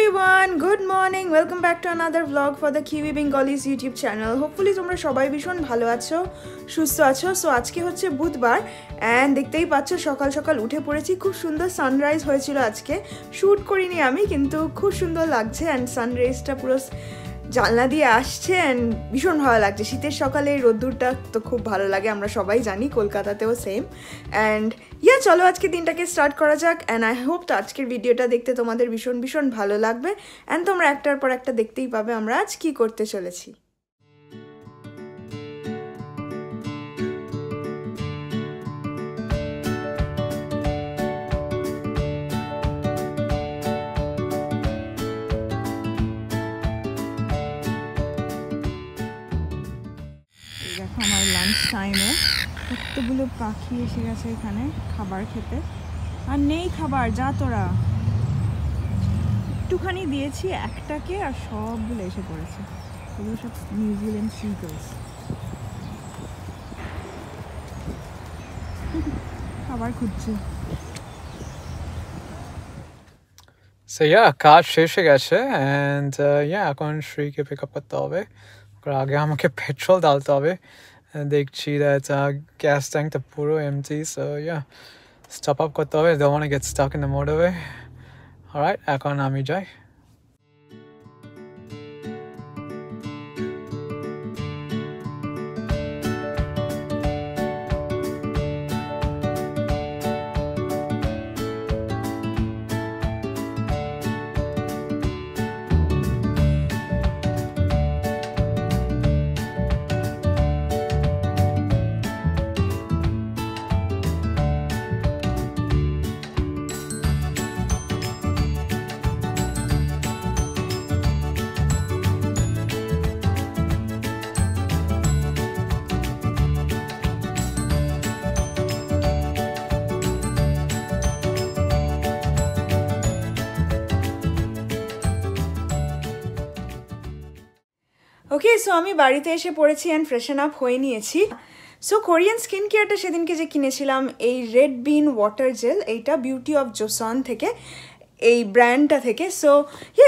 everyone, good morning. Welcome back to another vlog for the Kiwi Bengalis YouTube channel. Hopefully তোমরা সবাই ভীষণ ভালো আছো, সুস্থ আছো। সো আজকে হচ্ছে বুধবার এন্ড দেখতেই পাচ্ছ সকাল সকাল উঠে পড়েছি। খুব সুন্দর সানরাইজ হয়েছিল আজকে। শুট করিনি আমি, কিন্তু খুব সুন্দর লাগছে এন্ড সানরাইজটা পুরো জানলা দিয়ে আসছে এন্ড ভীষণ ভালো লাগছে। শীতের সকালে এই রোদ্দুরটা তো খুব ভালো লাগে, আমরা সবাই জানি, কলকাতাতেও সেম। অ্যান্ড চলো আজকে দিনটাকে স্টার্ট করা যাক অ্যান্ড আই হোপ তো আজকের ভিডিওটা দেখতে তোমাদের ভীষণ ভীষণ ভালো লাগবে অ্যান্ড তোমরা একটার পর একটা দেখতেই পাবে আমরা আজ কী করতে চলেছি। দেখো আমার লাঞ্চ টাইমে কতগুলো পাখি এসে গেছে এখানে খাবার খেতে, আর নেই খাবার, যা তোরা। একটুখানি দিয়েছি একটাকে আর সবগুলো এসে পড়েছে। এগুলো সব নিউজিল্যান্ড সিগলস, খাবার খুঁজছে। So yeah, কাজ শেষ হয়ে গেছে and এখন শ্রীকে পিক আপ করতে হবে। আগে আমাকে পেট্রোল ঢালতে হবে। দেখছি that gas tankটা পুরো empty, so yeah, stop up করতে হবে। Don't want to get stuck in the motorway. Alright, এখন আমি যাই। ওকে, সো আমি বাড়িতে এসে পড়েছি অ্যান্ড ফ্রেশন আপ হয়ে নিয়েছি। সো কোরিয়ান স্কিন কেয়ারটা সেদিনকে যে কিনেছিলাম, এই রেড বিন ওয়াটার জেল, এইটা বিউটি অফ জোসন থেকে, এই ব্র্যান্ডটা থেকে। সো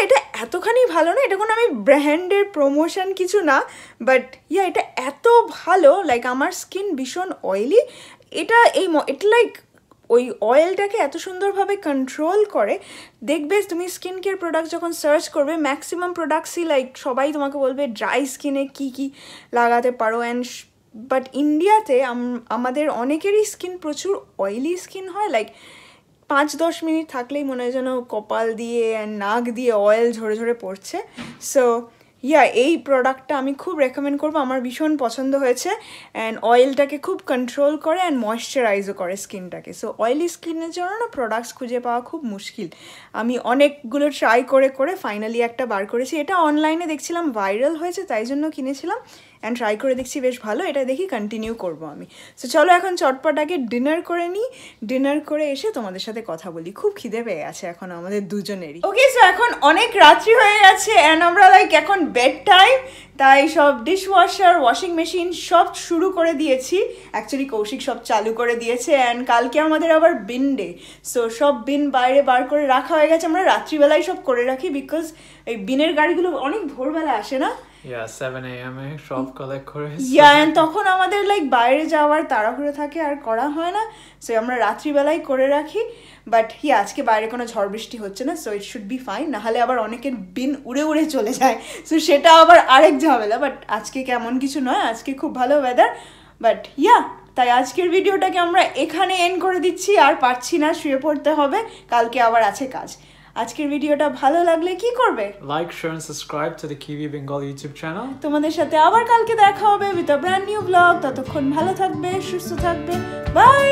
এটা এতখানি ভালো না, এটা কোনো আমি ব্র্যান্ডের প্রমোশন কিছু না, বাট এটা এত ভালো, লাইক আমার স্কিন ভীষণ অয়েলি, এটা লাইক ওই অয়েলটাকে এত সুন্দরভাবে কন্ট্রোল করে। দেখবে তুমি স্কিন কেয়ার প্রোডাক্ট যখন সার্চ করবে, ম্যাক্সিমাম প্রোডাক্টসই লাইক সবাই তোমাকে বলবে ড্রাই স্কিনে কী কী লাগাতে পারো অ্যান্ড বাট ইন্ডিয়াতে আমাদের অনেকেরই স্কিন প্রচুর অয়েলি স্কিন হয়, লাইক 5-10 মিনিট থাকলেই মনে হয় যেন কপাল দিয়ে অ্যান্ড নাক দিয়ে অয়েল ঝরে ঝরে পড়ছে। সো এই প্রোডাক্টটা আমি খুব রেকমেন্ড করবো, আমার ভীষণ পছন্দ হয়েছে অ্যান্ড অয়েলটাকে খুব কন্ট্রোল করে অ্যান্ড ময়েশ্চারাইজও করে স্কিনটাকে। সো অয়েলি স্কিনের জন্য না প্রোডাক্টস খুঁজে পাওয়া খুব মুশকিল। আমি অনেকগুলো ট্রাই করে করে ফাইনালি একটা বার করেছি। এটা অনলাইনে দেখছিলাম ভাইরাল হয়েছে, তাই জন্য কিনেছিলাম অ্যান্ড ট্রাই করে দেখছি বেশ ভালো, এটা দেখি কন্টিনিউ করবো আমি। সো চলো এখন চটপট আগে ডিনার করে নিই, ডিনার করে এসে তোমাদের সাথে কথা বলি। খুব খিদে পেয়ে গেছে এখন আমাদের দুজনেরই। ওকে, সো এখন অনেক রাত্রি হয়ে গেছে অ্যান্ড আমরা লাইক এখন বেড টাইম, তাই সব ডিশওয়াশার, ওয়াশিং মেশিন সব শুরু করে দিয়েছি। অ্যাকচুয়ালি কৌশিক সব চালু করে দিয়েছে অ্যান্ড কালকে আমাদের আবার বিন ডে। সো সব বিন বাইরে বার করে রাখা হয়ে গেছে। আমরা রাত্রিবেলায় সব করে রাখি, বিকজ এই বিনের গাড়িগুলো অনেক ভোরবেলা আসে না, 7 AM এ সব কালেক্ট করে। তখন আমাদের লাইক বাইরে যাওয়ার তাড়াহুড়ো থাকে আর করা হয় না। সো আমরা রাত্রিবেলায় করে রাখি, বাট আজকে বাইরে কোনো ঝড় বৃষ্টি হচ্ছে না, so it should be fine. নাহলে আবার অনেকের বিন উড়ে উড়ে চলে যায়, সো সেটা আবার আরেক ঝামেলা। বাট আজকে কেমন কিছু নয়, আজকে খুব ভালো ওয়েদার। বাট তাই আজকের ভিডিওটাকে আমরা এখানে এন্ড করে দিচ্ছি, আর পারছি না, শুয়ে পড়তে হবে, কালকে আবার আছে কাজ। আজকের ভিডিওটা ভালো লাগলে কি করবে? Like, share and subscribe to the Kiwi Bengal YouTube channel. তোমাদের সাথে আবার কালকে দেখা হবে with a brand new blog. ততক্ষণ ভালো থাকবে, সুস্থ থাকবে, বাই।